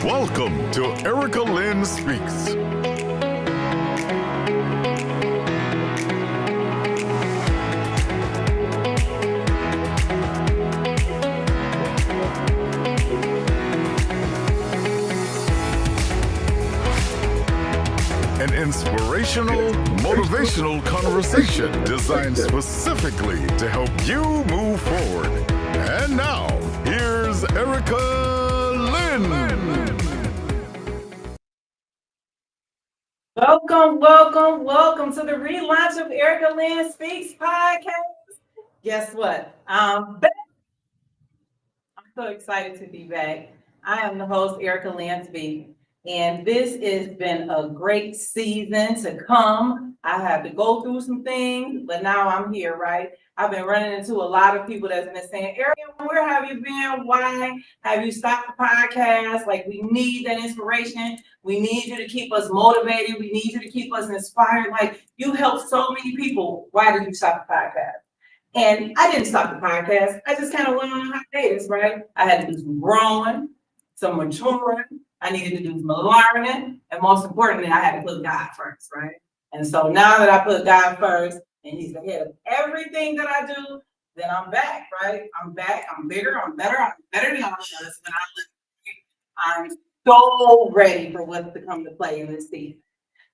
Welcome to Erica Lynn Speaks. An inspirational, motivational conversation designed specifically to help you move forward. And now, here's Erica Lynn. Welcome to the relaunch of Erica Lynn Speaks podcast. Guess what? I'm back. I'm so excited to be back. I am the host, Erica Lynn Speaks. And this has been a great season to come. I had to go through some things, but now I'm here, right? I've been running into a lot of people that's been saying, Erica, where have you been? Why have you stopped the podcast? Like, we need that inspiration. We need you to keep us motivated. We need you to keep us inspired. Like, you help so many people. Why did you stop the podcast? And I didn't stop the podcast. I just kind of went on a hiatus, right? I had to do some growing, some maturing. I needed to do some learning, and most importantly, I had to put God first, right? And so now that I put God first, and He's ahead of everything that I do, then I'm back, right? I'm back. I'm bigger. I'm better. I'm better than I was when I lived. I'm so ready for what's to come to play in this season.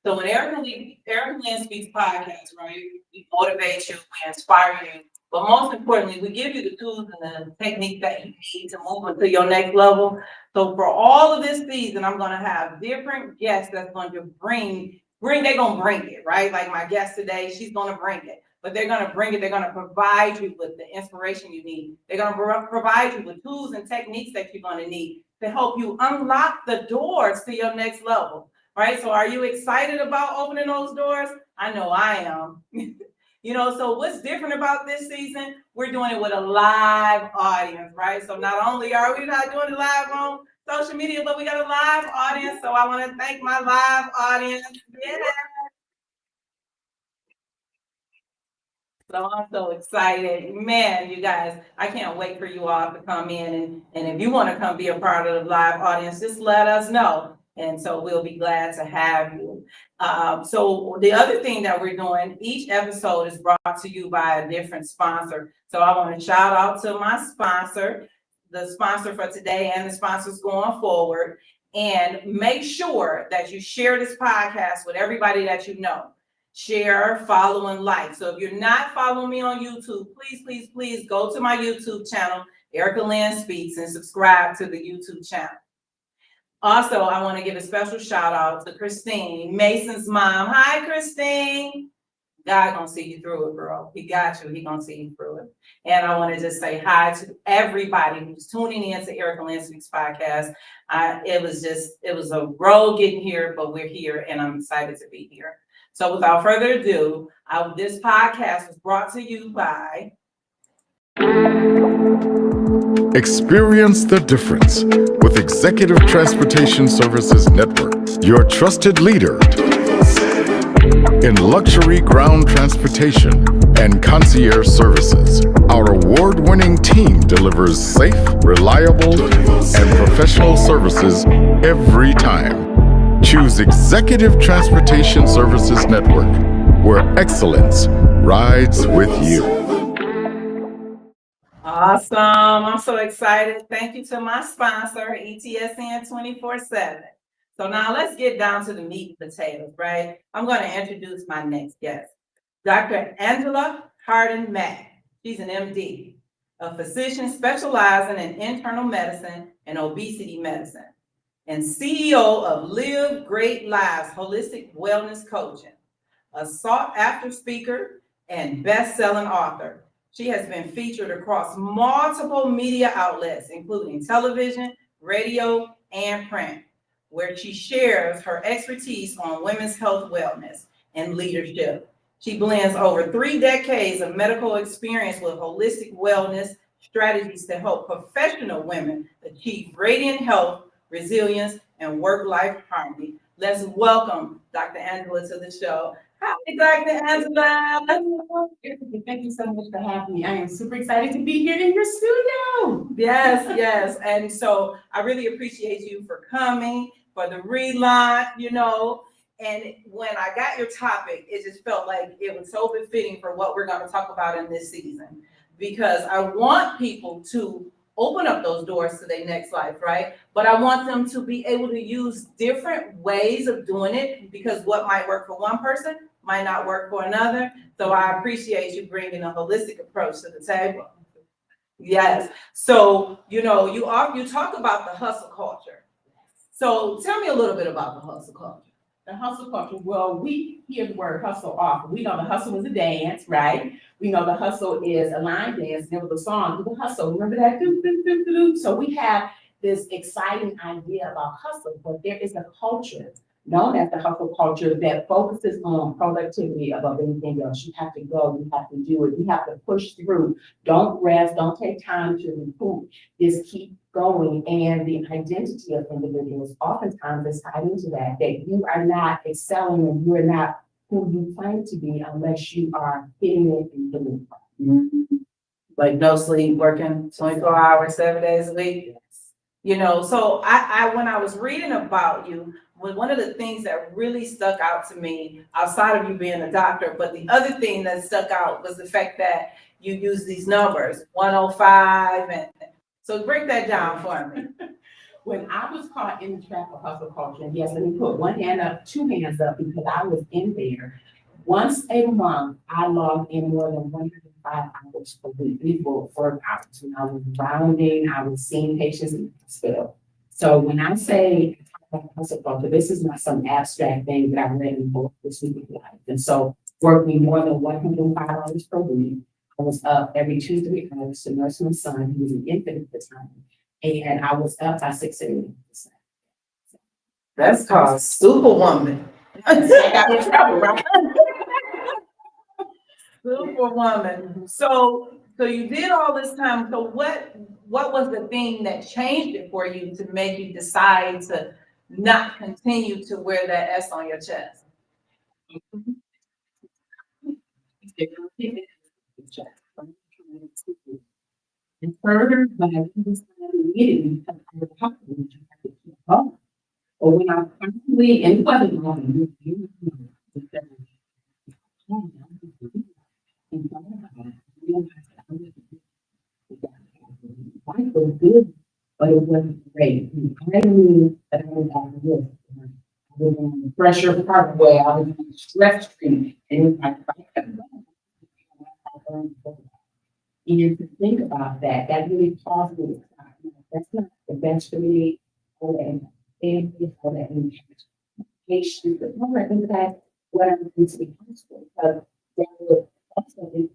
So when Erica Lynn Speaks podcast, right? We motivate you, we inspire you, but most importantly, we give you the tools and the techniques that you need to move into your next level. So for all of this season, I'm going to have different guests that's going to they're going to bring it, right? Like my guest today, she's going to bring it, but they're going to bring it. They're going to provide you with the inspiration you need. They're going to provide you with tools and techniques that you're going to need to help you unlock the doors to your next level, right? So are you excited about opening those doors? I know I am. So what's different about this season? We're doing it with a live audience, right? So not only are we not doing it live on social media, but we got a live audience. So I want to thank my live audience. Yeah. So I'm so excited. Man, you guys, I can't wait for you all to come in. And if you want to come be a part of the live audience, just let us know. And so we'll be glad to have you. So the other thing that we're doing, each episode is brought to you by a different sponsor. So I want to shout out to my sponsor, the sponsor for today and the sponsors going forward. And make sure that you share this podcast with everybody that you know. Share, follow, and like. So if you're not following me on YouTube, please go to my YouTube channel, Erica Lynn Speaks, and subscribe to the YouTube channel. Also, I want to give a special shout out to Christine, Mason's mom. Hi, Christine. God gonna see you through it, girl. He got you. He gonna see you through it. And I want to just say hi to everybody who's tuning in to Erica Lynn Speaks podcast. It was a road getting here, but we're here, and I'm excited to be here. So without further ado, this podcast was brought to you by... Experience the difference with Executive Transportation Services Network, your trusted leader in luxury ground transportation and concierge services. Our award-winning team delivers safe, reliable, and professional services every time. Choose Executive Transportation Services Network, where excellence rides with you. Awesome. I'm so excited. Thank you to my sponsor, ETSN 24/7. So now let's get down to the meat and potatoes, right? I'm going to introduce my next guest, Dr.Angela Harden-Mack. She's an MD, a physician specializing in internal medicine and obesity medicine, and CEO of Live Great Lives Holistic Wellness Coaching, a sought-after speaker and best-selling author. She has been featured across multiple media outlets, including television, radio, and print, where she shares her expertise on women's health, wellness, and leadership. She blends over 3 decades of medical experience with holistic wellness strategies to help professional women achieve radiant health, resilience, and work-life harmony. Let's welcome Dr. Angela to the show. Hi, Dr. Angela. Thank you so much for having me. I am super excited to be here in your studio. Yes, yes. And so I really appreciate you for coming for the relaunch, And when I got your topic, it just felt like it was so befitting for what we're going to talk about in this season. Because I want people to open up those doors to their next life, right? But I want them to be able to use different ways of doing it because what might work for one person might not work for another. So I appreciate you bringing a holistic approach to the table. Yes. So, you talk about the hustle culture. So tell me a little bit about the hustle culture. The hustle culture. Well, we hear the word hustle often. We know the hustle is a dance, right? We know the hustle is a line dance. There was a song, The Hustle. Remember that? Doo, doo, doo, doo, doo. So we have this exciting idea about hustle, but there is a culture known as the hustle culture that focuses on productivity above anything else. You have to go, you have to do it, you have to push through. Don't rest, don't take time to recoup. Just keep going. And the identity of individuals oftentimes is tied into that you are not excelling and you are not who you claim to be unless you are hitting it and doing it. Mm-hmm. Like no sleep, working 24 hours, 7 days a week. So I when I was reading about you, one of the things that really stuck out to me, outside of you being a doctor, but the other thing that stuck out was the fact that you use these numbers, 105, and so break that down for me. When I was caught in the trap of hustle culture, and yes, let me put one hand up, two hands up, because I was in there. Once a month, I logged in more than 105 hours per week. These were workouts. And I was rounding, I was seeing patients in the hospital. So when I say hustle culture, this is not some abstract thing that I read in a book. This is life. And so working more than 105 hours per week. I was up every 2-3 hours to nurse my son, who was an infant at the time. And I was up by 6 a.m. That's called Superwoman. I got in trouble, right? Superwoman. So you did all this time. So what was the thing that changed it for you to make you decide to not continue to wear that S on your chest? And further, when I was immediately, I was happy to keep home. Or when I'm constantly in wedding, life was good, but it wasn't great. I knew that I was at risk. I was on the pressure part way, I was on the stress treatment, and it's like, if I kept going, I learned to go. And to think about that, that really caused me to stop. That's not the best for me, or the family, or the impact patients, but more impact what I'm going to be possible. Because that would also impact.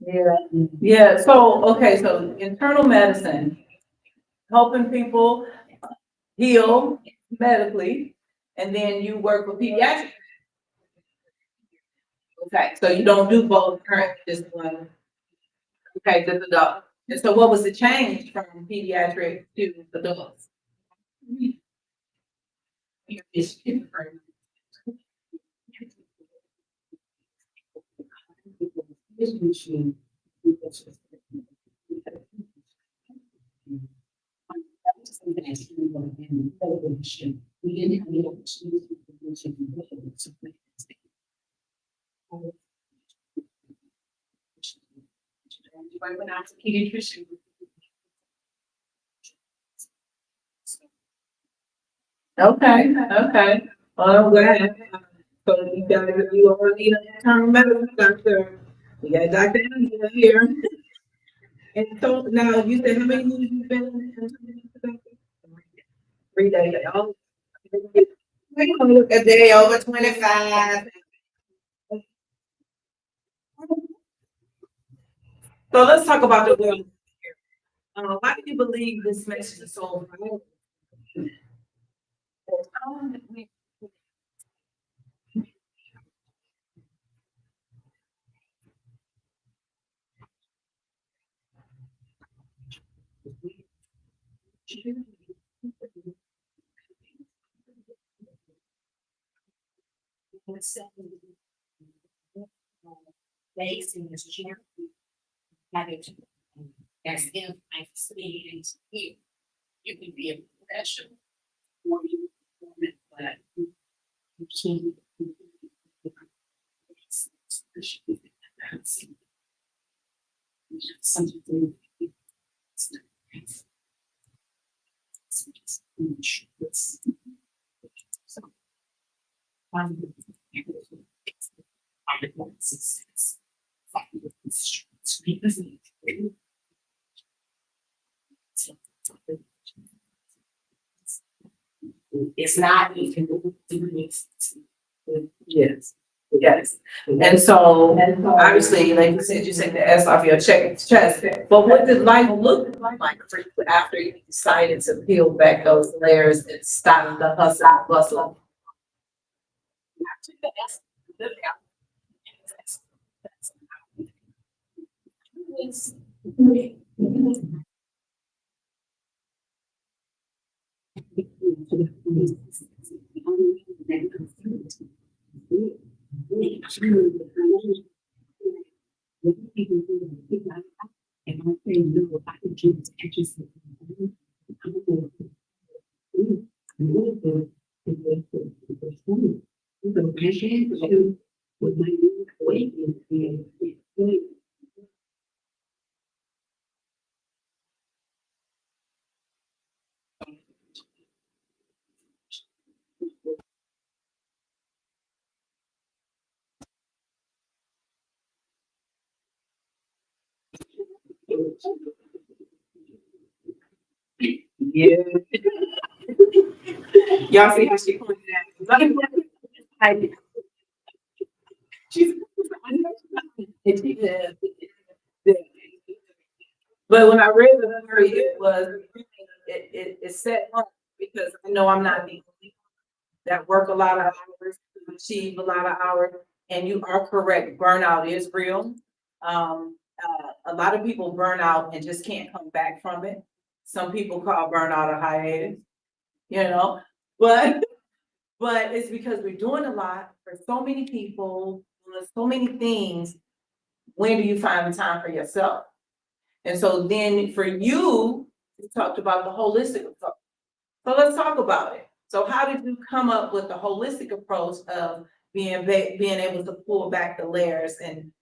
Yeah. Yeah. So okay. So internal medicine, helping people heal medically, and then you work with pediatrics. Okay. So you don't do both currently, just one. Okay, just adult. And so what was the change from pediatric to adults? When I was a pediatrician. Okay, okay. Well, I'm glad. So you all need an internal medicine doctor. We got Dr. Angela here. And so now you said how many years you've been in internal medicine doctor? 3 days. Oh, we gonna look a day over 25. So let's talk about the world. Why do you believe this message is so vital? Facing this chair, having to, as if I see and here, you can be a professional or you perform it, but you can't. Something. It's not even. Yes, yes. And so obviously, like you said, you take the S off your chest. But what did life look like for you after you decided to peel back those layers and stop the hustle and bustle? Yeah. Y'all see how she pointed at me? She's. But when I read the story, it set up because I know I'm not the only that work a lot of hours, achieve a lot of hours, and you are correct. Burnout is real. A lot of people burn out and just can't come back from it. Some people call burnout a hiatus, you know, but but it's because we're doing a lot for so many people, doing so many things. When do you find the time for yourself? And so then for you, you talked about the holistic approach. So let's talk about it. So how did you come up with the holistic approach of being able to pull back the layers and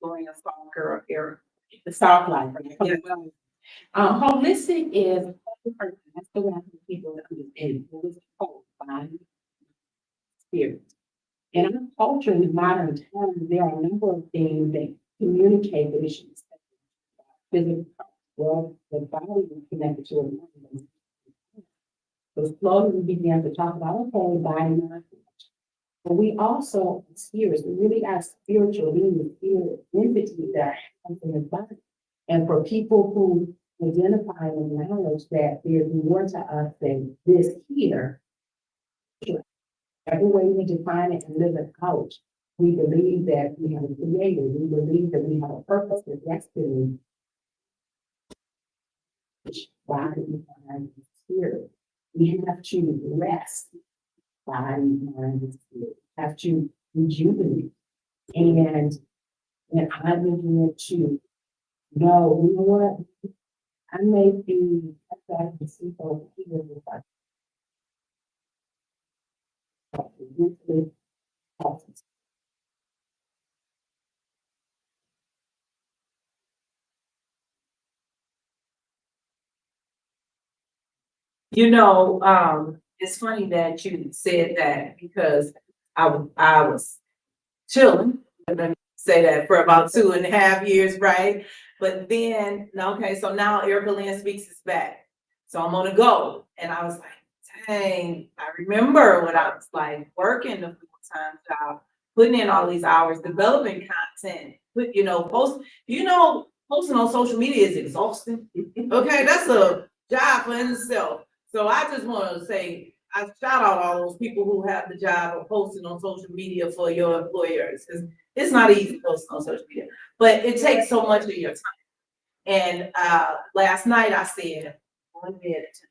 going a softer era? The soft life. Yeah. Holistic is that's the way I think people understand holistic whole body, spirit. In our culture in modern times, there are a number of things that communicate that it should be physical. Well, the body is connected to a mind. So slowly we began to talk about okay, body, mind. But we also spirits, we really are spiritual beings, spirit entities that have in the body. And for people who identify and acknowledge that there's more to us than this here, every way we define it and live it out, we believe that we have a creator, we believe that we have a purpose, a destiny, body, mind, and spirit. We have to rest, body, mind, and spirit, have to rejuvenate. And I begin to know, you know what, I may be back to see over here with our You know, it's funny that you said that because I was chilling, let me say that, for about 2.5 years, right? But then, okay, so now Erica Lynn Speaks is back. So I'm on a go. And I was like, dang, I remember when I was like working a full-time job, putting in all these hours, developing content, posting on social media is exhausting. Okay, that's a job for itself. So I just want to say, I shout out all those people who have the job of posting on social media for your employers, because it's not easy posting on social media, but it takes so much of your time. And last night I said, go to bed at 10.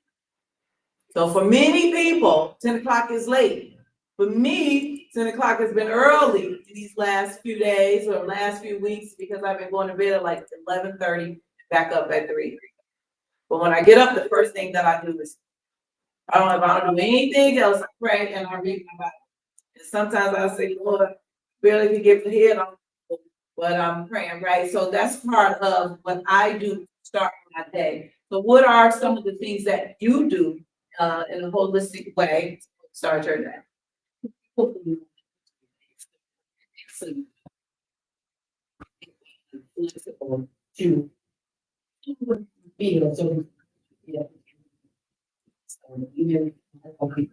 So for many people, 10 o'clock is late. For me, 10 o'clock has been early these last few days or last few weeks because I've been going to bed at like 11:30, back up at 3. But when I get up, the first thing that I do is, I don't do anything else, I pray and I read my Bible. And sometimes I say, Lord, barely can get the head on, but I'm praying, right? So that's part of what I do to start my day. So what are some of the things that you do in a holistic way to start your day? Excellent. Flexible to feel so yeah. So even okay,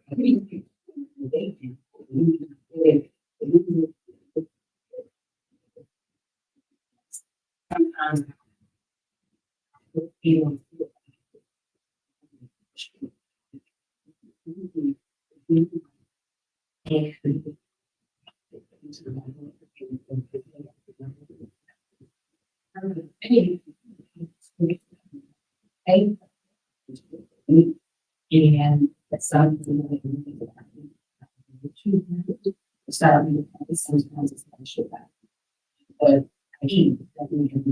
sometimes feel and that's something that sometimes it's not sure about. But I think that we can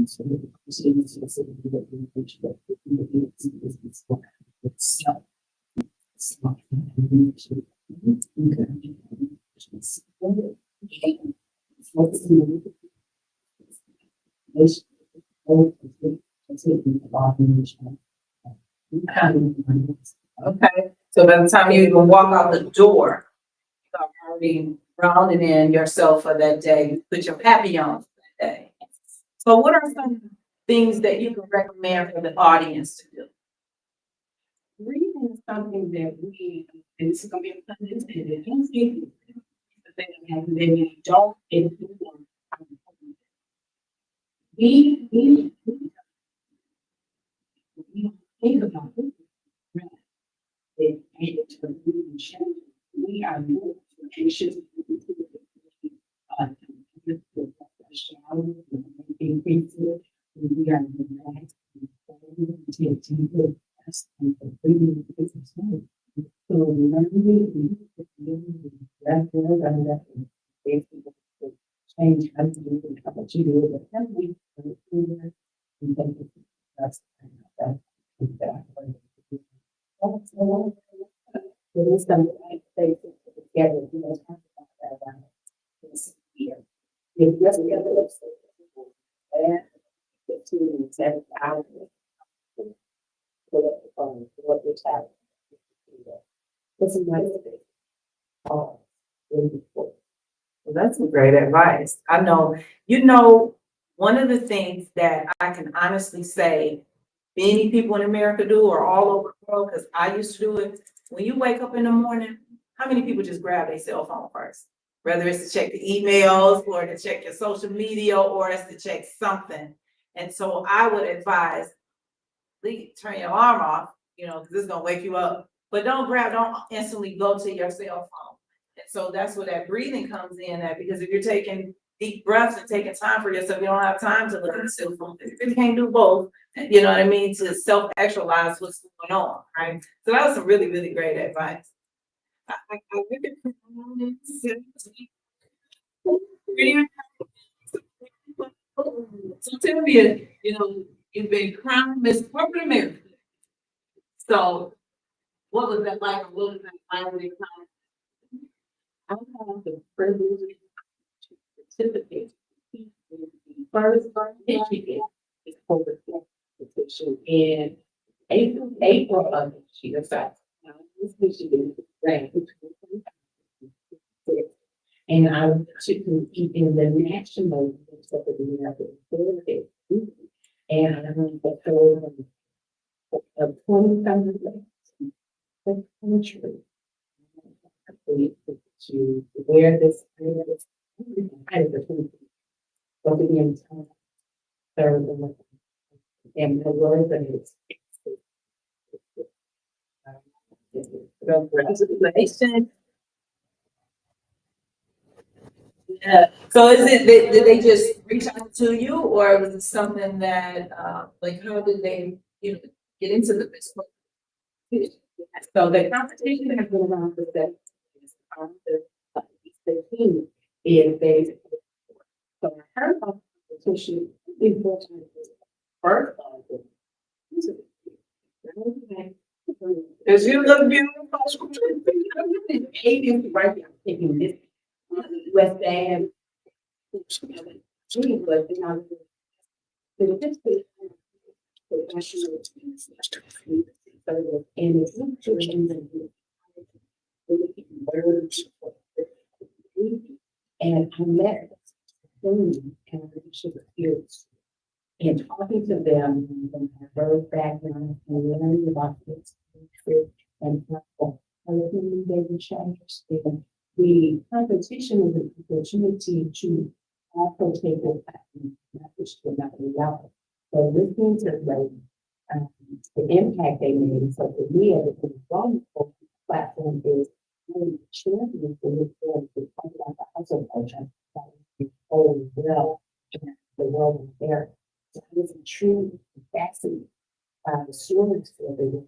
so Okay, so by the time you even walk out the door, you are already rounding in yourself for that day. You put your happy on for that day. So what are some things that you can recommend for the audience to do? reading is something that we, and this is gonna be a pun intended, don't think the thing that they don't influence. We think about it. They made it to a new change. We are more anxious. Increases. We are relaxed. So learning change how you do it, how much you do it, and we that's there is something I say together, you know, talk about that this year. If you have the other and 15 and 7 hours, what you're having. It's a nice thing. Oh, really important. Well, that's some great advice. I know, one of the things that I can honestly say many people in America do or all over the world, because I used to do it. When you wake up in the morning, how many people just grab their cell phone first? Whether it's to check the emails or to check your social media or it's to check something. And so I would advise, turn your alarm off, because it's gonna wake you up. But don't instantly go to your cell phone. And so that's where that breathing comes in at, because if you're taking deep breaths and taking time for yourself, you don't have time to look at the cell phone. You really can't do both, you know what I mean, to self-actualize what's going on, right? So that was some really, really great advice. So tell me, you've been crowned Miss Corporate America. So what was that like? What was that like when you I have the privilege to participate in the first Michigan is corporate competition in April of this year. So this Michigan is ranked and I should compete in the national of the United States. And I won the third of 20,000 the country. To wear this kind of so begin third and the word that is congratulations. Yeah. So is it, did they just reach out to you or was it something that, like, how did they, get into the business? so the competition has been around for 7 years. the team is based. So her competition is first Cause you look beautiful. right now, taking this West End. But you know, the distance professional and it's words and I met them and skills and talking to them and their birth background and learning about this and everything they would change. The competition is an opportunity to also take the message to another level. So listening to the impact they made. So for me, as a vulnerable platform is really champion for this world to talk about the hustle culture that is whole well in the world of there. So I was truly fascinated by the stories for the world.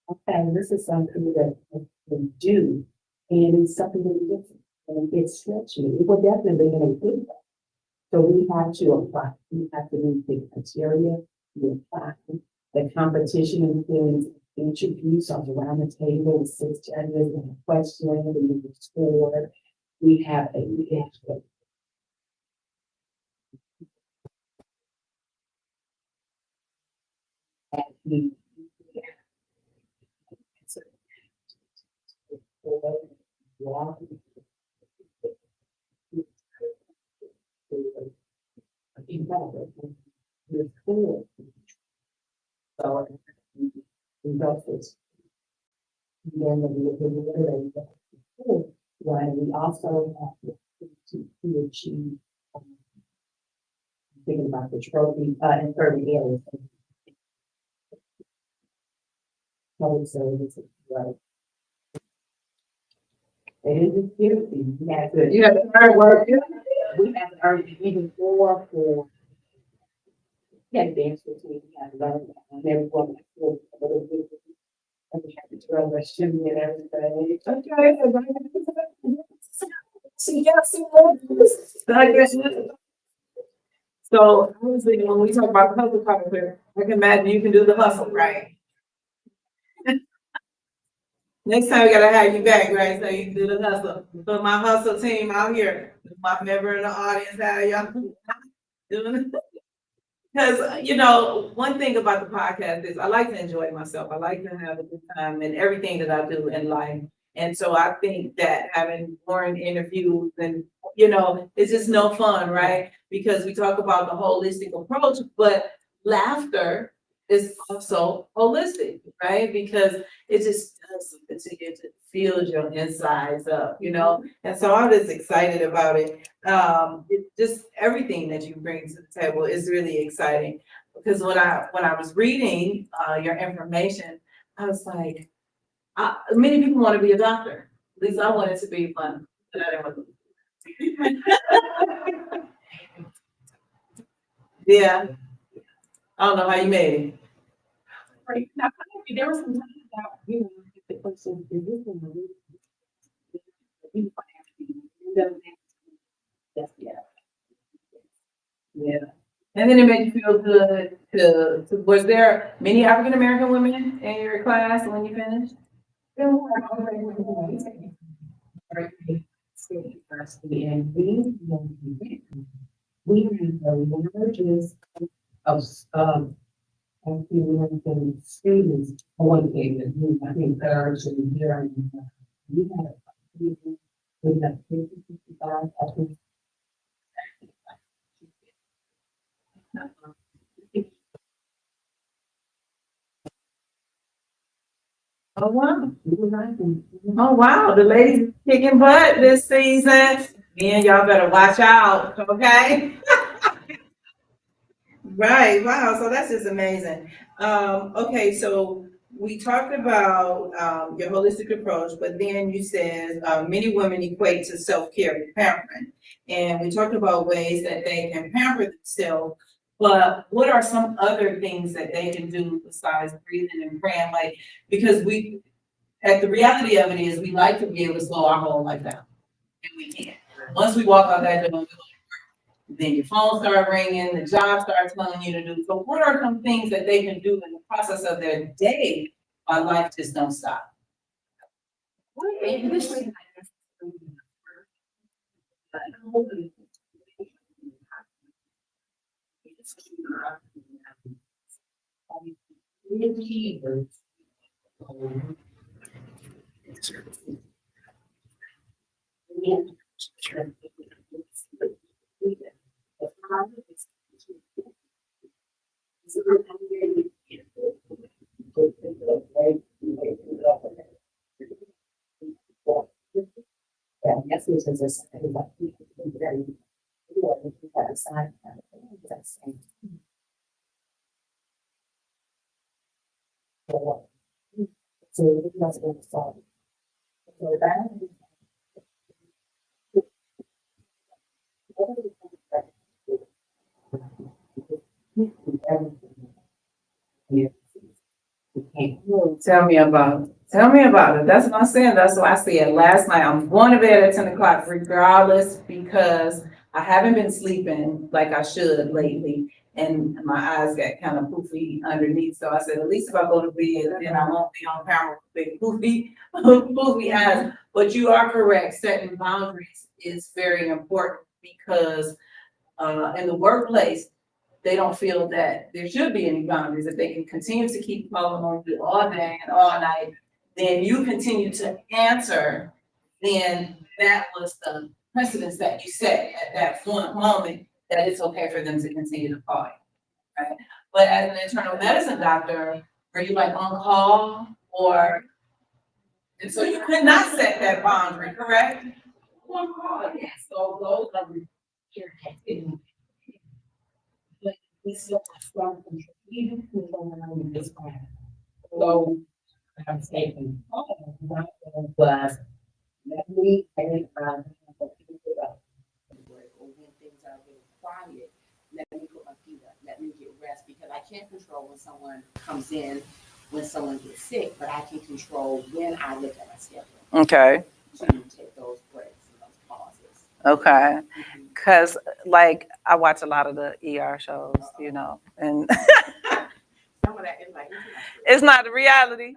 Okay, this is something that we can do, and it's something really different. And it's stretching. It will definitely be a good way. So we have to apply. We have to meet the criteria. We apply the competition and things. Introduce us around the table, 6 judges and a question, and we score. We have a we so investors. Then we also have to achieve thinking about the trophy in certain areas. Public services, right? It is a beauty. You have to hard work. We have to earn even more for. We had to dance with me, we had to learn, and everyone had to a little bit. And we had to throw the shimmy and everything. Okay, so yes, So I was thinking when we talk about the hustle culture, I can imagine you can do the hustle, right? Next time we gotta have you back, right? So you can do the hustle. Put my hustle team out here, my member in the audience, how y'all doing? Because, you know, one thing about the podcast is I like to enjoy myself. I like to have a good time in everything that I do in life. And so I think that having boring interviews and, you know, it's just no fun, right? Because we talk about the holistic approach, but laughter is also holistic, right? Because it just does something to you to feel your insides up, you know? And so I'm just excited about it. It just everything that you bring to the table is really exciting because when I was reading your information, I was like, many people want to be a doctor. At least I wanted to be one, but I didn't want to. Yeah, I don't know how you made it. right now, there was some time about, you know, if the person is listening, you have to be, you know, that's, yeah. Yeah. And then it made you feel good to was there many African American women in your class when you finished? There were already state university and we have the merges of African American students on campus. I think third and here we have 55 African. Oh wow. Oh wow, the ladies kicking butt this season. Man, y'all better watch out, okay? Right, wow, so that's just amazing. Okay, so we talked about your holistic approach, but then you said many women equate to self-care with pampering. And we talked about ways that they can pamper themselves, but what are some other things that they can do besides breathing and praying? Like, because the reality of it is we like to be able to slow our whole life down, and we can't. Once we walk out that door, then your phone starts ringing, the job starts telling you to do. So what are some things that they can do in the process of their day while life just don't stop? Tell me about it. Tell me about it. That's what I'm saying. That's what I said last night. I'm going to bed at 10 o'clock regardless because I haven't been sleeping like I should lately. And my eyes got kind of poofy underneath. So I said, at least if I go to bed, then I won't be on camera with big poofy, poofy eyes. But you are correct. Setting boundaries is very important because in the workplace, they don't feel that there should be any boundaries. If they can continue to keep calling on you all day and all night, then you continue to answer, then that was the precedence that you set at that one moment that it's okay for them to continue to call you, right? But as an internal medicine doctor, are you like on call or, and so you could not set that boundary, correct? On call, yes. So those are your activities. But we still have strong control, even if we don't know this plan. So I'm saying, oh, my goal was, let me take what people up. Or when things are getting quiet, let me put my feet up, let me get rest, because I can't control when someone comes in, when someone gets sick, but I can control when I look at my schedule. Okay. To take those breaks and those pauses. Okay. Because, like, I watch a lot of the ER shows, you know, and some of that is like, it's not the reality.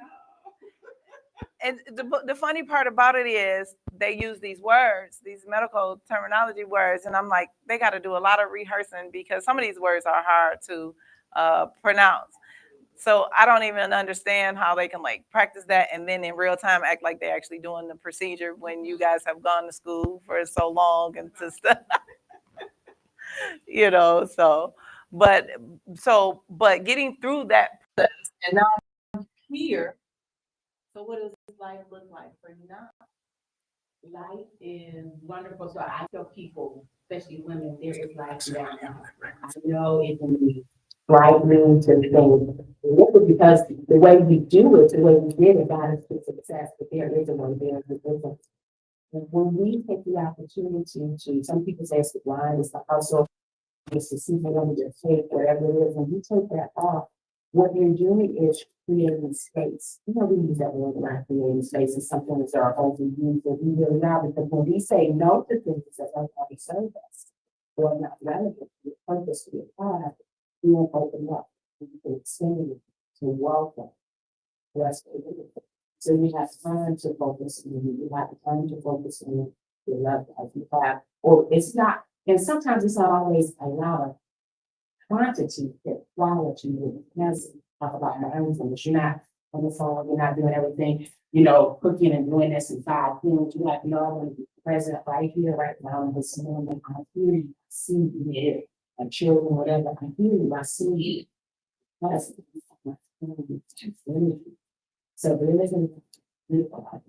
And the funny part about it is they use these words, these medical terminology words, and I'm like, they got to do a lot of rehearsing because some of these words are hard to pronounce. So I don't even understand how they can like practice that and then in real time act like they're actually doing the procedure when you guys have gone to school for so long and to stuff. You know, but getting through that process, and now I'm here. So what does life look like for you now? Life is wonderful. So I tell people, especially women, there is life down now. I know it can be frightening to think because the way we do it, the way we did it, got us to success, but there is a way, there is a difference. And when we take the opportunity to, some people say it's the blind, it's the hustle, it's the season under your faith, wherever it is, and you take that off, what you're doing is creating space. You know, we use that word around creating space, and some things are overused that we really not, because when we say no to things that don't already serve us, or not relevant to your purpose, to your path, we won't open up. We can extend to welcome. So you have time to focus on you. You have time to focus on your love life. You have, or it's not, and sometimes it's not always a lot of quantity, that quality. Because talk about my own things. You're not on the phone, you're not doing everything, you know, cooking and doing this in 5 minutes. You have to know, I want to be present right here, right now, in this moment. I hear you, I see you here, my children, whatever. I hear you, I see you. So there isn't.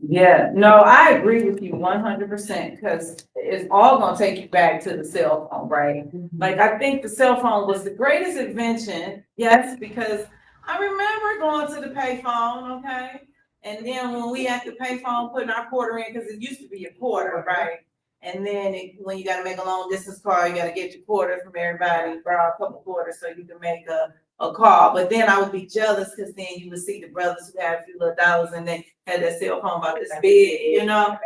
Yeah, no, I agree with you 100% because it's all gonna take you back to the cell phone, right? Like I think the cell phone was the greatest invention, yes, because I remember going to the payphone, okay, and then when we at the payphone putting our quarter in because it used to be a quarter, right? And then when you gotta make a long distance call, you gotta get your quarters from everybody, borrow a couple quarters so you can make a call. But then I would be jealous because then you would see the brothers who had a few little dollars and they had that cell phone about this big, you know?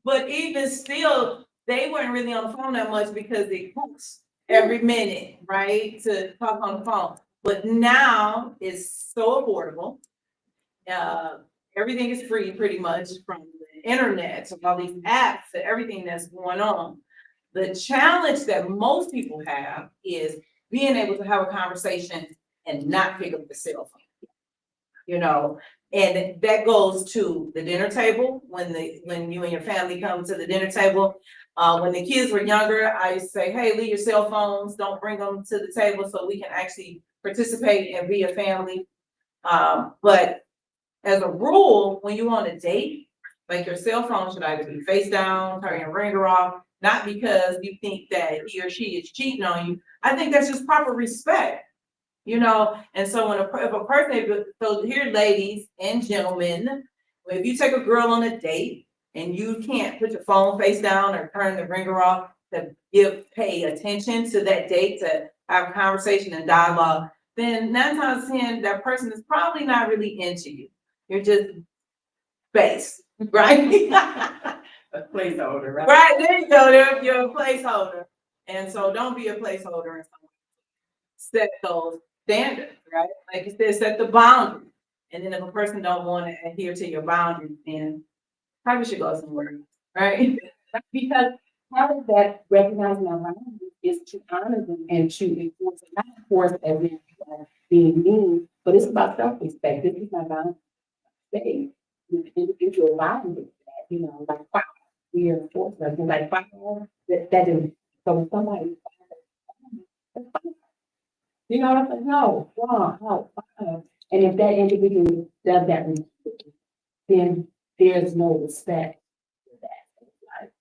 But even still, they weren't really on the phone that much because they cost every minute, right? To talk on the phone. But now it's so affordable. Everything is free pretty much, from the internet to all these apps to everything that's going on. The challenge that most people have is being able to have a conversation and not pick up the cell phone. You know, and that goes to the dinner table when you and your family come to the dinner table. When the kids were younger, I used to say, hey, leave your cell phones, don't bring them to the table so we can actually participate and be a family. But as a rule, when you on a date, like your cell phone should either be face down, turn your ringer off, not because you think that he or she is cheating on you. I think that's just proper respect. You know, and so if a person, so here, ladies and gentlemen, if you take a girl on a date and you can't put your phone face down or turn the ringer off to pay attention to that date, to have a conversation and dialogue, then 9 times out of 10, that person is probably not really into you. You're just base, right? A placeholder, right? Right, there you go, you're a placeholder. And so don't be a placeholder, and set those standards, right? Like you said, set the boundary. And then if a person don't want to adhere to your boundaries, then probably should go somewhere, right? Because part of that recognizing our boundaries is to honor them and to enforce it, not enforce as if you are being mean, but it's about self-respect. This is my boundary. Say, the individual boundaries, you know, like, wow, we are enforcers, and like, wow, that is, so when somebody, you know what I'm saying? No, wrong, no, and if that individual does that repeatedly, then there's no respect for that.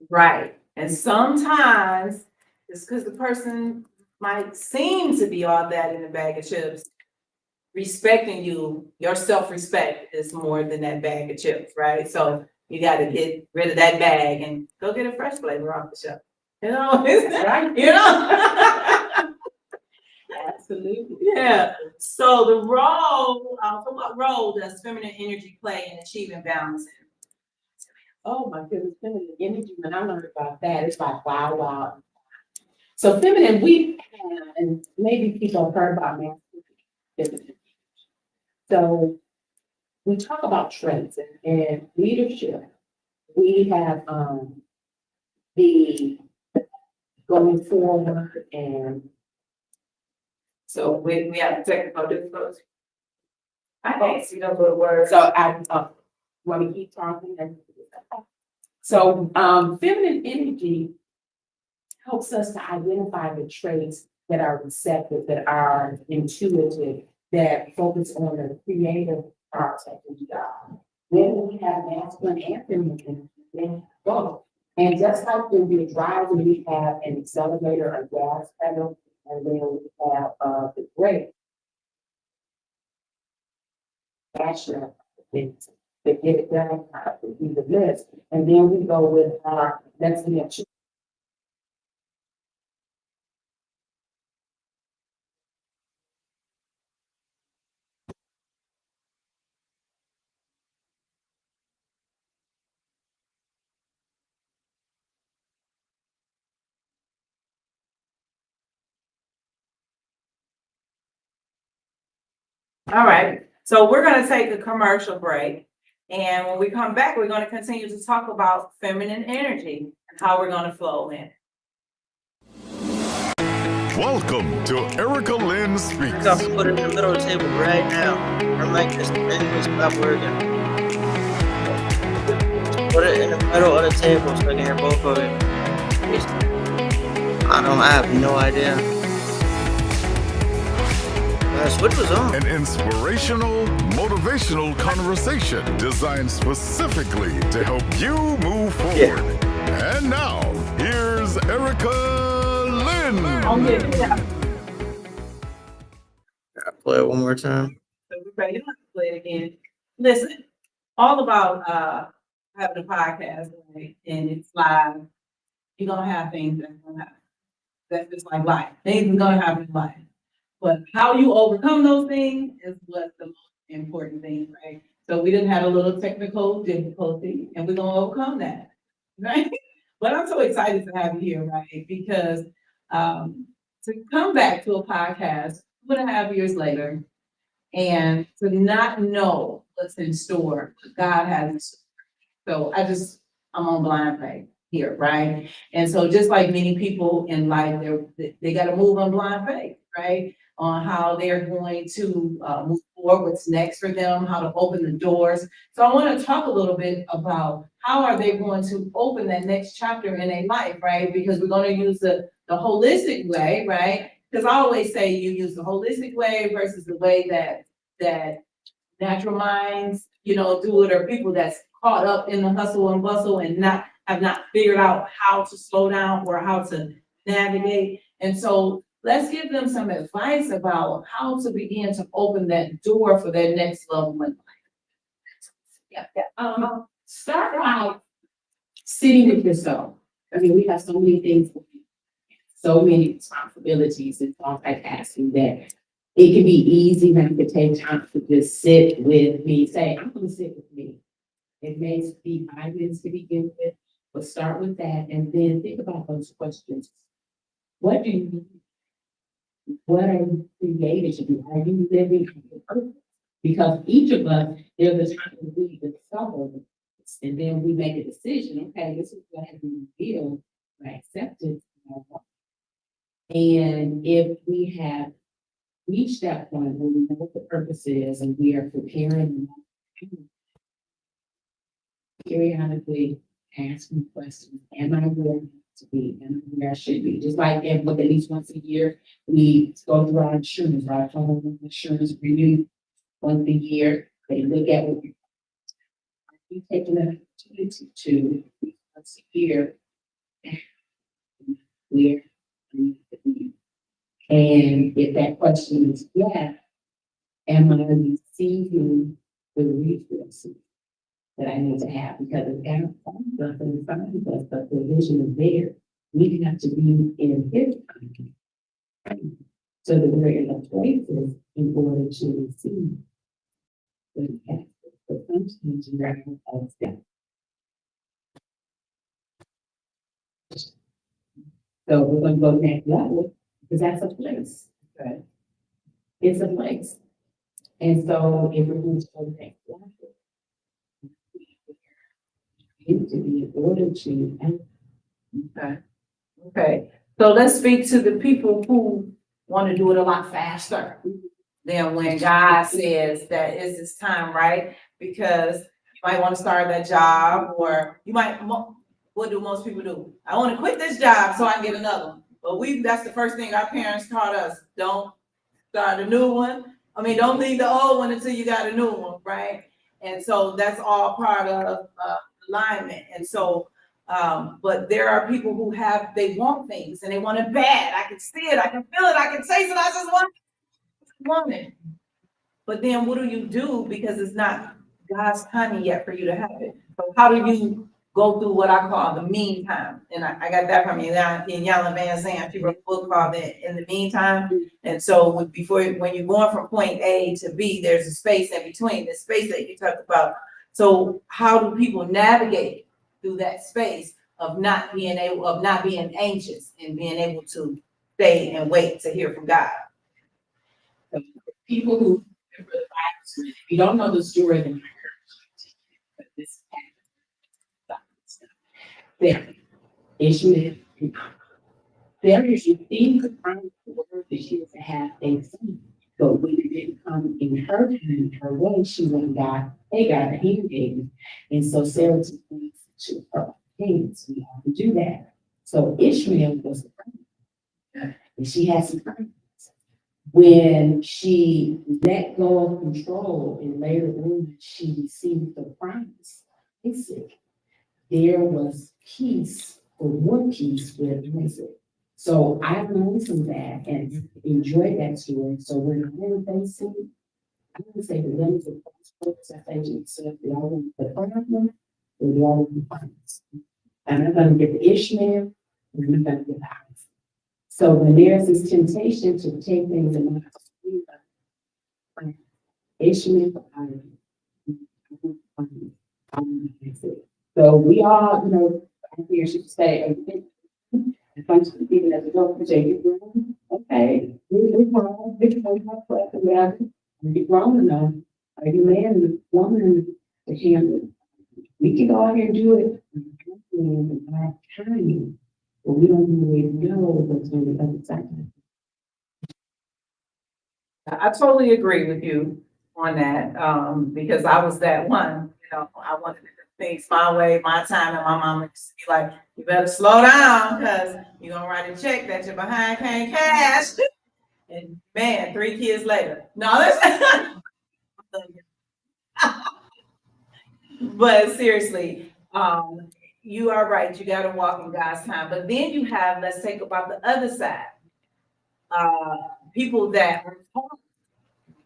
Right. And sometimes it's because the person might seem to be all that in a bag of chips. Respecting you, your self-respect is more than that bag of chips, right? So you got to get rid of that bag and go get a fresh flavor off the shelf. You know, Right. you know. Absolutely. Yeah. So the role, so what role does feminine energy play in achieving balance? Oh my goodness, feminine energy, when I learned about that, it's like, wow, wow. So feminine, we have, and maybe people have heard about masculine, feminine. So we talk about traits and leadership. We have the going forward, and So we have technical difficulties. I can't see those little words. so I want to keep talking. So feminine energy helps us to identify the traits that are receptive, that are intuitive, that focus on the creative aspect of God. Then we have masculine and feminine, then both. And just like when we drive, we have an accelerator, a gas pedal, and then we have the brake. Action, to get it done, to do the list. And then we go with our next thing. All right, so we're gonna take a commercial break. And when we come back, we're gonna continue to talk about feminine energy and how we're gonna flow in. Welcome to Erica Lynn Speaks. Got to put it in the middle of the table right now. Her mic just stop working. Put it in the middle of the table so I can hear both of it. I have no idea. The switch was on. An inspirational, motivational conversation designed specifically to help you move forward. Yeah. And now, here's Erica Lynn. Gotta play it one more time. So we're ready to play it again. Listen, all about having a podcast, right, and it's live, you're gonna have things that's gonna happen. That's just like life. Things are gonna happen in life. But how you overcome those things is what's the most important thing, right? So we didn't have a little technical difficulty and we're gonna overcome that, right? But I'm so excited to have you here, right? Because to come back to a podcast 2.5 years later and to not know what's in store, what God has in store. So I'm on blind faith here, right? And so just like many people in life, they got to move on blind faith, right? On how they're going to move forward, what's next for them, how to open the doors. So I want to talk a little bit about how are they going to open that next chapter in their life, right? Because we're going to use the holistic way, right? Because I always say you use the holistic way versus the way that natural minds, do it, or people that's caught up in the hustle and bustle and have not figured out how to slow down or how to navigate. And so let's give them some advice about how to begin to open that door for their next level in life. Start out sitting with yourself. I mean, we have so many things, so many responsibilities and multitasking that it can be easy when you could take time to just sit with me, say, I'm gonna sit with me. It may be 5 minutes to begin with, but start with that and then think about those questions. What do you need? What are you created to do? Are you living on your purpose? Because each of us, there's a time when we discover this, and then we make a decision, okay, this is what has been revealed, I accept it. And if we have reached that point where we know what the purpose is and we are preparing, periodically asking questions, am I where I need to be? Am I where I should be? Just like at least once a year, we go through our insurance, our home insurance renew once a year. They look at what we taking an opportunity to once a year where I need to be. And if that question is yes, am I receiving the resources that I need to have? Because if God finds us and finds us, but the vision is there, we have to be in His time. So that we're in the places in order to receive the have. But sometimes we are of that. So we're going to go next level because that's a place. Okay. It's a place. And so if we're going to go next level, need to be in order to. Okay. Okay. So let's speak to the people who want to do it a lot faster than when God says that is this time, right? Because you might want to start that job, or you might, what do most people do? I want to quit this job so I can get another one. But that's the first thing our parents taught us. Don't start a new one. I mean, don't leave the old one until you got a new one, right? And so that's all part of alignment. And so, but there are people who they want things and they want it bad. I can see it, I can feel it, I can taste it, I just want it. But then what do you do? Because it's not God's timing yet for you to have it. So how do you go through what I call the meantime? And I got that from Iyanla Vanzant. She wrote a book called In the Meantime. And so when you're going from point A to B, there's a space in between, the space that you talked about. So how do people navigate through that space of not being anxious and being able to stay and wait to hear from God? People who remember the Bible, if you don't know the story, then I encourage you to, but this there, Ishmael, there is you think the promise of the word that she was to have a son, but when it didn't come in her time, her way, she went and got Hagar, the handmaiden, and so Sarah took things to her hands. We have to do that. So Ishmael was the promise, and she had some promise. When she let go of control and later on she received the promise, there was peace or more peace with Isaac. So I learned from that and enjoyed that story. So when I'm facing, I would say the limits of sports, I think it's the problem. We're all in funds. And I'm gonna get the Ishmael, and I'm gonna get the house. So when there's this temptation to take things and Ishmael, so we all, I hear she say, if I'm speaking as a doctor, say, okay, we're grown, we're grown enough, are you man and woman to handle it? We can go out here and do it. And I have time, but we don't know where to go what's on the other side. I totally agree with you on that, because I was that one, I wanted to do things my way, my time, and my mama used to be like, you better slow down, because you're gonna write a check that you're behind can't cash. And man, 3 kids later. No, that's but seriously, you are right, you gotta walk in God's time. But then you have, let's take about the other side. People that are called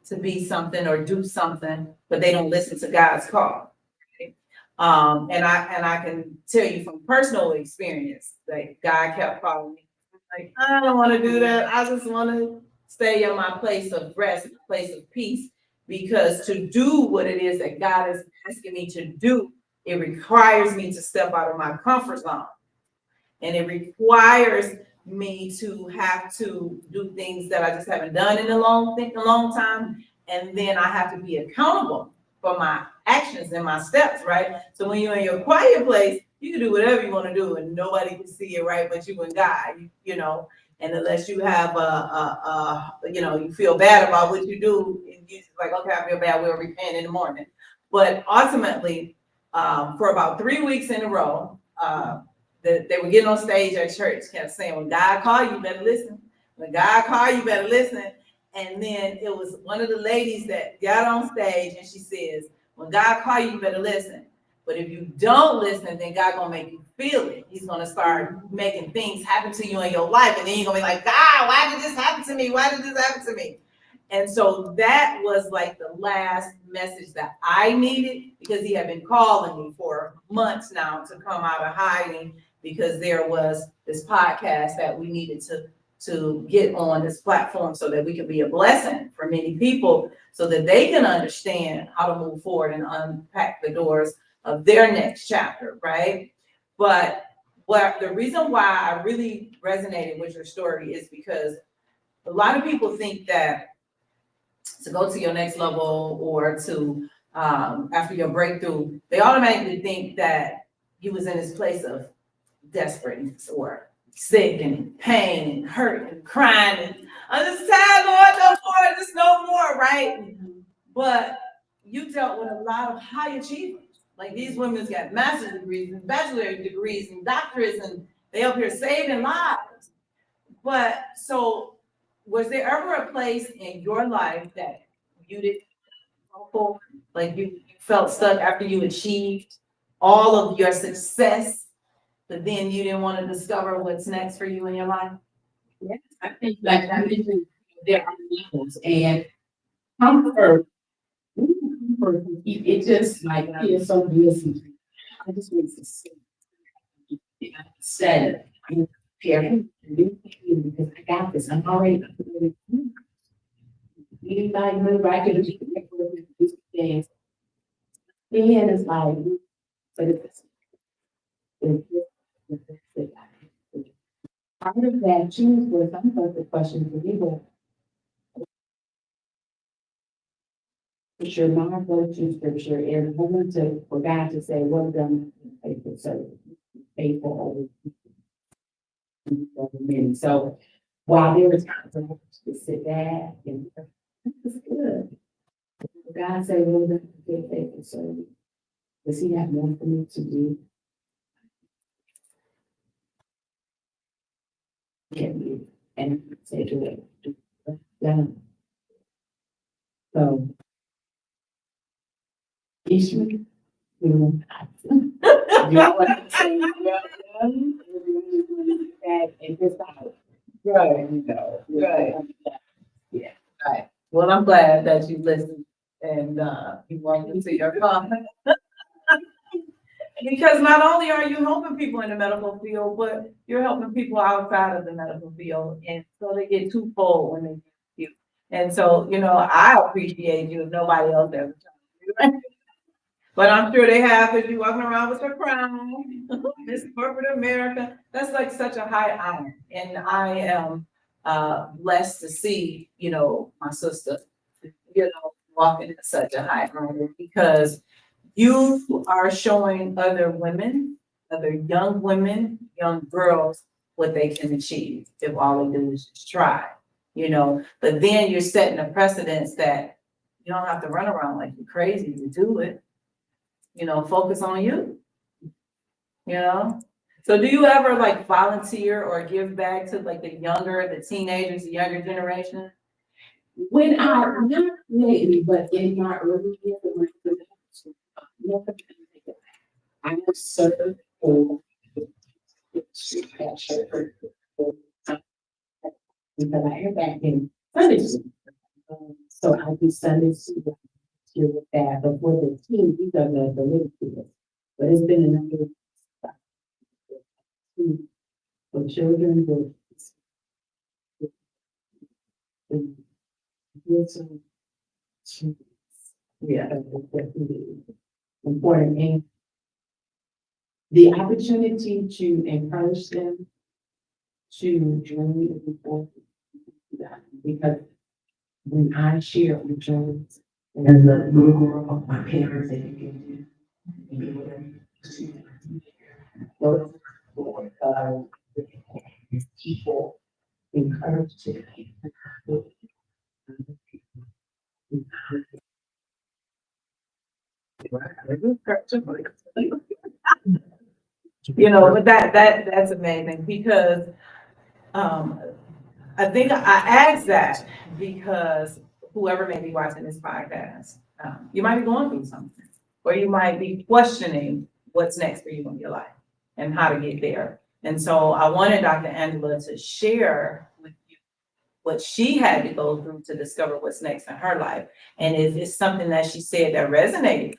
to be something or do something, but they don't listen to God's call. Okay? And I can tell you from personal experience, like God kept calling me. Like, I don't want to do that. I just want to stay in my place of rest, my place of peace, because to do what it is that God is asking me to do, it requires me to step out of my comfort zone. And it requires me to have to do things that I just haven't done in a long time. And then I have to be accountable for my actions and my steps, right? So when you're in your quiet place, you can do whatever you want to do and nobody can see it, right? But you and God, and unless you have you feel bad about what you do, and you just like, okay, I feel bad, we'll repent in the morning. But ultimately, for about 3 weeks in a row, they were getting on stage at church, kept saying, when God call you, you better listen. When God call you, better listen. And then it was one of the ladies that got on stage and she says, when God call you, you better listen. But if you don't listen, then God gonna make you feel it. He's gonna start making things happen to you in your life. And then you're gonna be like, God, why did this happen to me? Why did this happen to me? And so that was like the last message that I needed, because he had been calling me for months now to come out of hiding, because there was this podcast that we needed to get on this platform so that we can be a blessing for many people, so that they can understand how to move forward and unpack the doors of their next chapter, right? But the reason why I really resonated with your story is because a lot of people think that to go to your next level or to after your breakthrough, they automatically think that you was in this place of desperateness or sick and pain and hurt and crying and I'm just tired, Lord, no more, just no more, right? But you dealt with a lot of high achievers. Like these women's got master's degrees and bachelor degrees and doctorates, and they up here saving lives. But so was there ever a place in your life that you didn't go for? Like you felt stuck after you achieved all of your success, but then you didn't want to discover what's next for you in your life? Yes, I think like I mentioned, there are levels and comfort. It just like feels so busy. I just want to say, said, I'm prepared because I got this. I'm already. Anybody move right to do things. Then it's like, but it's part of that choose was some of the question for me was, scripture, my go-to scripture is I want to for God to say, well done, faithful servant, faithful over many. So while there was times I had to sit back and this is good. God say, well done, good faithful servant. Does he have more for me to do? Can and say to it, done. So Ishmael, you know what I'm saying? And just out. Right. Right. Yeah. Right. Well, I'm glad that you listened and you walked into your car. Because not only are you helping people in the medical field, but you're helping people outside of the medical field. And so they get twofold when they get you. And so, I appreciate you if nobody else ever told you. But I'm sure they have, because you're walking around with your crown, Miss Corporate America. That's like such a high honor. And I am blessed to see, my sister, walking in such a high honor, because you are showing other women, other young women, young girls, what they can achieve if all they do is just try, But then you're setting a precedence that you don't have to run around like you're crazy to do it. Focus on you. So do you ever like volunteer or give back to like the teenagers, the younger generation? When I, not lately, but in my early years, I was served for because I am back in Sunday school. So I do Sunday school here with that, but for the team, these are the little kids. But it's been a number of for children with yeah, important. And the opportunity to encourage them to dream is important, because when I share with dreams, and as a little girl, my parents said you can do people encourage to But that's amazing, because I think I asked that because whoever may be watching this podcast, you might be going through something, or you might be questioning what's next for you in your life and how to get there. And so I wanted Dr. Angela to share with you what she had to go through to discover what's next in her life. And if it's something that she said that resonated,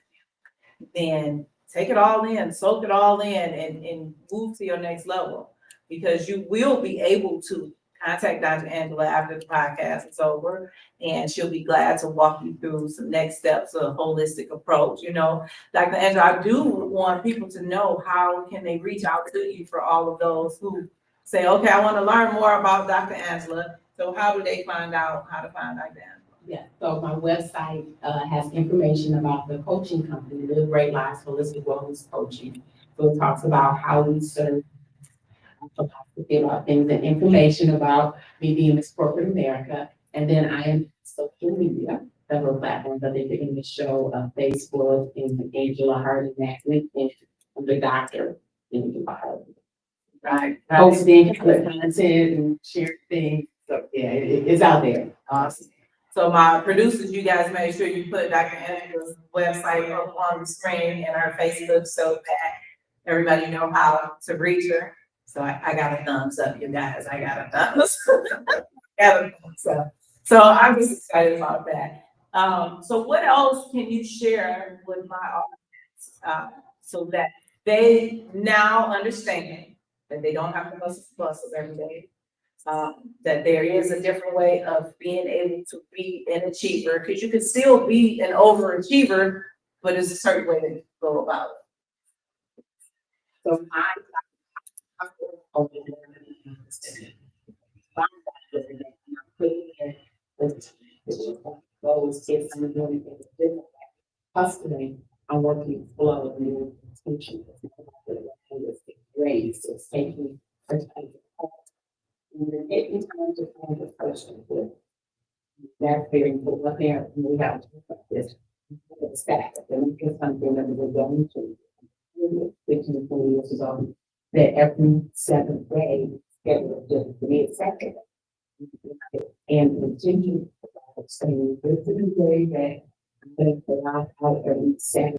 then take it all in, soak it all in, and move to your next level, because you will be able to contact Dr. Angela after the podcast is over, and she'll be glad to walk you through some next steps of a holistic approach. Dr. Angela, I do want people to know, how can they reach out to you for all of those who say, okay, I want to learn more about Dr. Angela. So how do they find out how to find Dr. Angela? Yeah, so my website has information about the coaching company, Live Great Lives Holistic Wellness Coaching. So it talks about how we serve, philosophy about things, and information about me being Miss Corporate America. And then I am social media, several platforms. I think the English show, Facebook, and Angela Harden-Mack, LinkedIn, under Dr. Angela Harden. Right. Posting content and sharing things. So yeah, it's out there. Awesome. So my producers, you guys make sure you put Dr. Angela's website up on the screen and her Facebook, so that everybody know how to reach her. So I got a thumbs up, you guys. I got a thumbs. Got a thumbs up. So I'm just excited about that. So what else can you share with my audience, so that they now understand that they don't have to hustle every day? That there is a different way of being able to be an achiever, because you can still be an overachiever, but there's a certain way to go about it. So those kids are doing it different. Hustling, I'm working flow and teaching grades. It's taking first time to and then taking time to find the person with. That's very important. There we have to look at this. Staff, and it's something that we're going to. Which is 4 years ago, that every seventh grade schedule just to be accepted. And continue saying this is the way that I'm going to fill out every Saturday.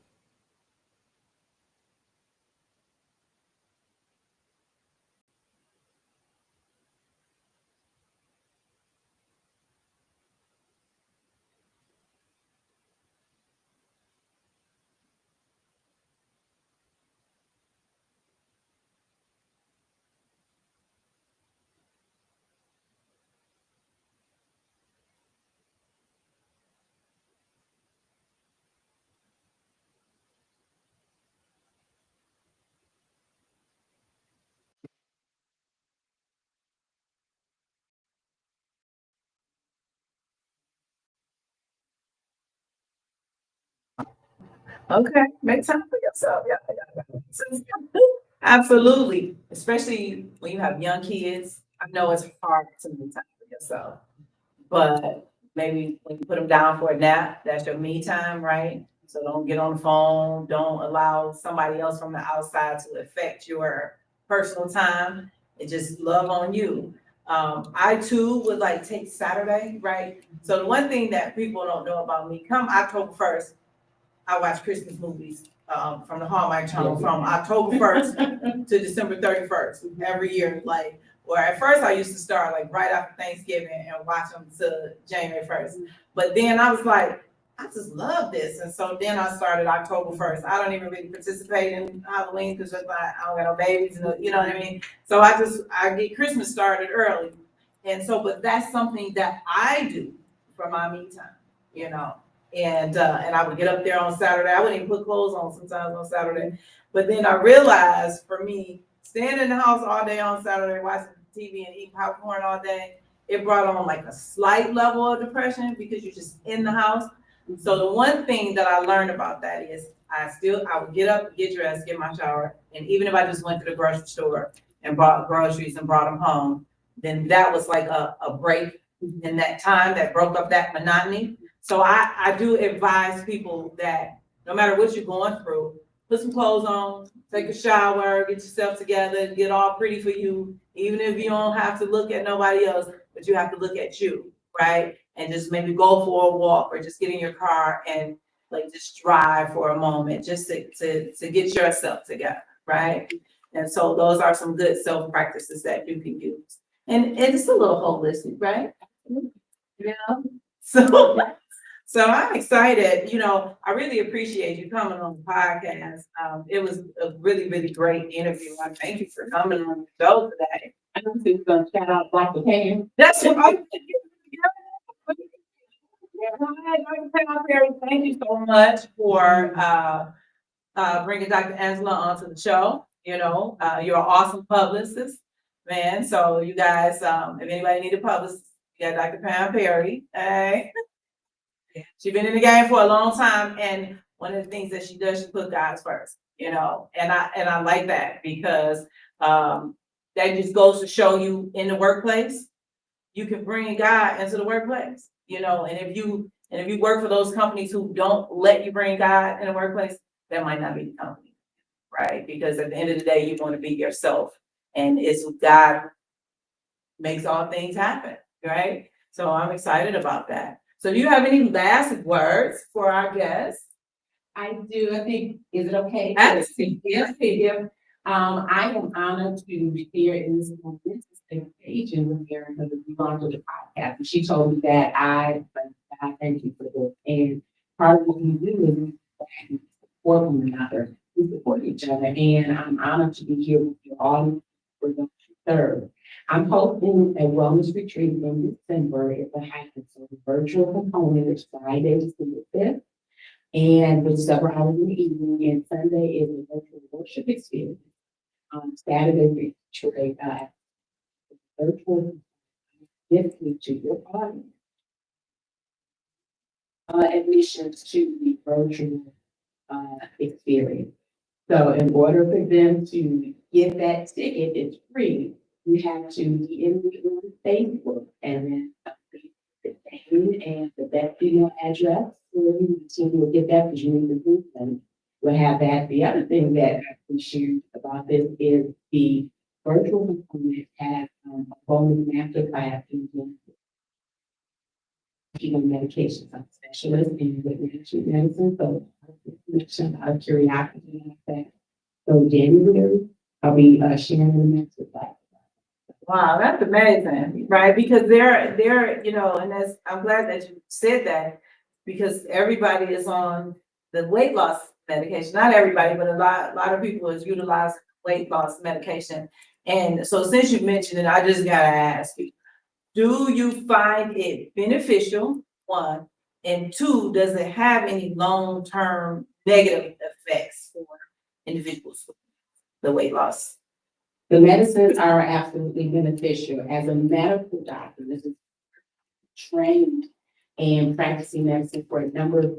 Okay, make time for yourself. Yeah. Absolutely, especially when you have young kids. I know it's hard to make time for yourself, but maybe when you put them down for a nap, that's your me time, right? So don't get on the phone. Don't allow somebody else from the outside to affect your personal time, and just love on you. I too would like take Saturday, right? So the one thing that people don't know about me, come October 1st, I watch Christmas movies from the Hallmark Channel from October 1st to December 31st every year. Like, or at first I used to start like right after Thanksgiving and watch them to January 1st. But then I was like, I just love this. And so then I started October 1st. I don't even really participate in Halloween because I don't got no babies, and you know what I mean? So I get Christmas started early. And so, but that's something that I do for my me time, you know. And I would get up there on Saturday. I wouldn't even put clothes on sometimes on Saturday. But then I realized for me, staying in the house all day on Saturday, watching TV and eating popcorn all day, it brought on like a slight level of depression because you're just in the house. So the one thing that I learned about that is I would get up, get dressed, get my shower, and even if I just went to the grocery store and bought groceries and brought them home, then that was like a break in that time that broke up that monotony. So I do advise people that no matter what you're going through, put some clothes on, take a shower, get yourself together, get all pretty for you, even if you don't have to look at nobody else, but you have to look at you, right? And just maybe go for a walk or just get in your car and like just drive for a moment just to get yourself together, right? And so those are some good self practices that you can use. And it's a little holistic, right? You know? So so I'm excited. You know, I really appreciate you coming on the podcast. It was a really, really great interview. I thank you for coming on the show today. I'm just gonna shout out Dr. Pam. That's what I'm Thank you so much for bringing Dr. Angela onto the show. You know, you're an awesome publicist, man. So you guys, if anybody need a publicist, you got Dr. Pam Perry. Hey. She's been in the game for a long time, and one of the things that she does, she put God first, you know, and I like that because that just goes to show you in the workplace, you can bring God into the workplace, you know, and if you work for those companies who don't let you bring God in the workplace, that might not be the company, right? Because at the end of the day, you want to be yourself, and it's God makes all things happen, right? So I'm excited about that. So do you have any last words for our guests? I do. I think, is it okay? Absolutely. Yes, yes. I am honored to share in this moment occasion with Erica to be on the podcast. And she told me that I thank you for this. And part of what we do is we support one another. We support each other. And I'm honored to be here with you all for the third. I'm hosting a wellness retreat in December at the Hackett. So the virtual component is Friday, December 5th. And with several hours in the evening, and Sunday is a virtual worship experience. Saturday, retreat, virtual gift to your audience. Admissions to the virtual experience. So in order for them to get that ticket, it's free. You have to be in the Facebook and then the name and the best email address. So the team will get that because you need to do them. We'll have that. The other thing that we shared about this is the virtual component has a bonus master class in medications. I'm a specialist in management medicine, so out of curiosity like that. So January, I'll be sharing the master class. Wow, that's amazing, right? Because they're, you know, and that's, I'm glad that you said that because everybody is on the weight loss medication. Not everybody, but a lot of people is utilizing weight loss medication. And so since you mentioned it, I just gotta ask you, do you find it beneficial, one, and two, does it have any long-term negative effects for individuals with the weight loss? The medicines are absolutely beneficial. As a medical doctor, this is trained and practicing medicine for a number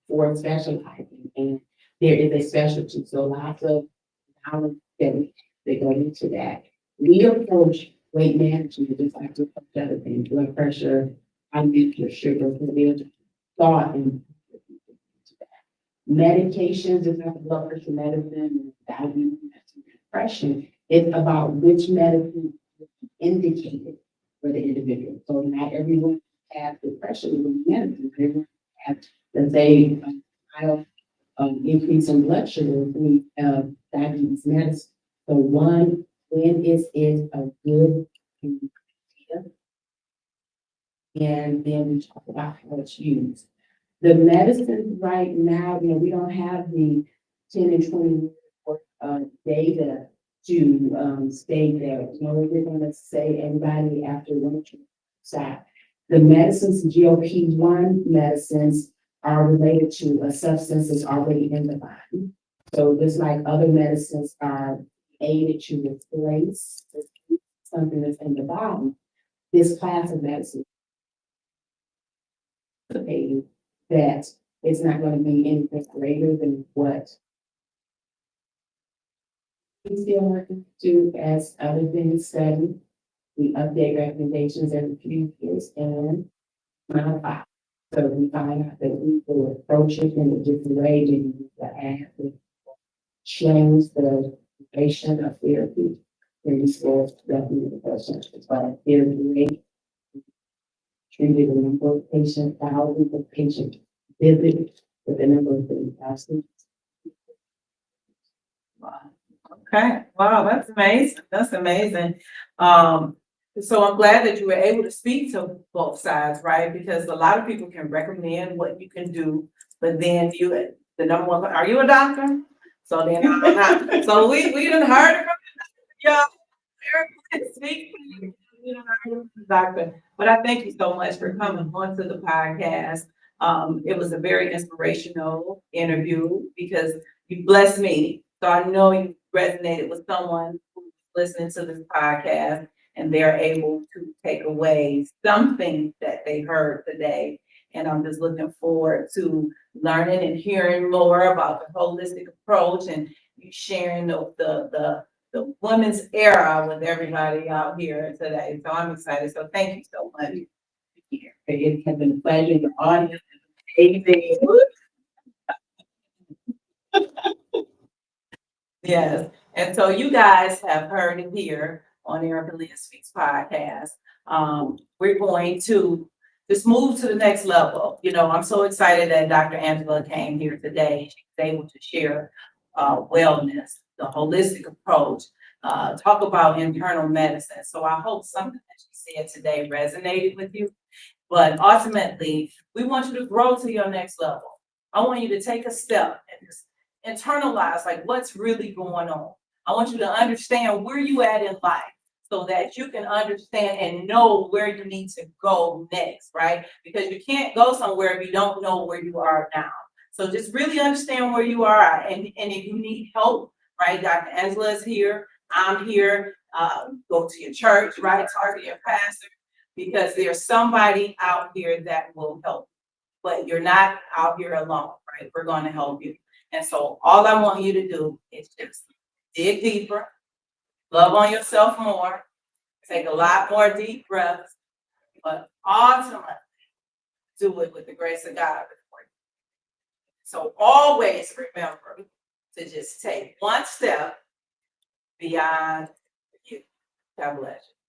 for specializing. And there is a specialty, so lots of knowledge that go into that. We approach weight management just like we approach other things, blood pressure, high blood sugar, because there's thought and medications is not blood pressure medicine, diabetes, depression. It's about which medicine is indicated for the individual. So not everyone has depression with medicine. Everyone has, let's say, mild increase in blood sugar with diabetes medicine. So one, when is it a good idea? And then we talk about how it's used. The medicines right now, we don't have the 10 and 20 data to state that, we're gonna say everybody after one shot. The medicines, GLP-1 medicines are related to a substance that's already in the body. So just like other medicines are aided to replace something that's in the body, this class of medicine that it's not going to be anything greater than what we still working to as other things studied. We update recommendations every few years and modify. So we find out that we will approach it in a different way, maybe we have to change the duration of therapy. And this was definitely the question. It's why therapy rate treated a number of patients, thousands of patients visits with a number of things. Okay, wow, that's amazing. That's amazing. So I'm glad that you were able to speak to both sides, right? Because a lot of people can recommend what you can do, but then the number one, are you a doctor? So then I'm not. So we didn't heard it from y'all. Speak, doctor. But I thank you so much for coming onto the podcast. It was a very inspirational interview because you blessed me. So I know you resonated with someone who's listening to this podcast and they're able to take away something that they heard today. And I'm just looking forward to learning and hearing more about the holistic approach and you sharing the women's era with everybody out here today. So I'm excited. So thank you so much. It has been a pleasure. Your audience is amazing. Yes. And so you guys have heard it here on Erica Lynn Speaks podcast. We're going to just move to the next level. I'm so excited that Dr. Angela came here today. She was able to share wellness, the holistic approach, talk about internal medicine. So I hope something that she said today resonated with you. But ultimately, we want you to grow to your next level. I want you to take a step and just internalize like what's really going on. I want you to understand where you at in life so that you can understand and know where you need to go next, right? Because you can't go somewhere if you don't know where you are now. So just really understand where you are. And if you need help, right? Dr. Angela is here. I'm here. Go to your church, right? Talk to your pastor because there's somebody out here that will help. But you're not out here alone, right? We're going to help you. And so all I want you to do is just dig deeper, love on yourself more, take a lot more deep breaths, but ultimately do it with the grace of God. So always remember to just take one step beyond you. God bless you.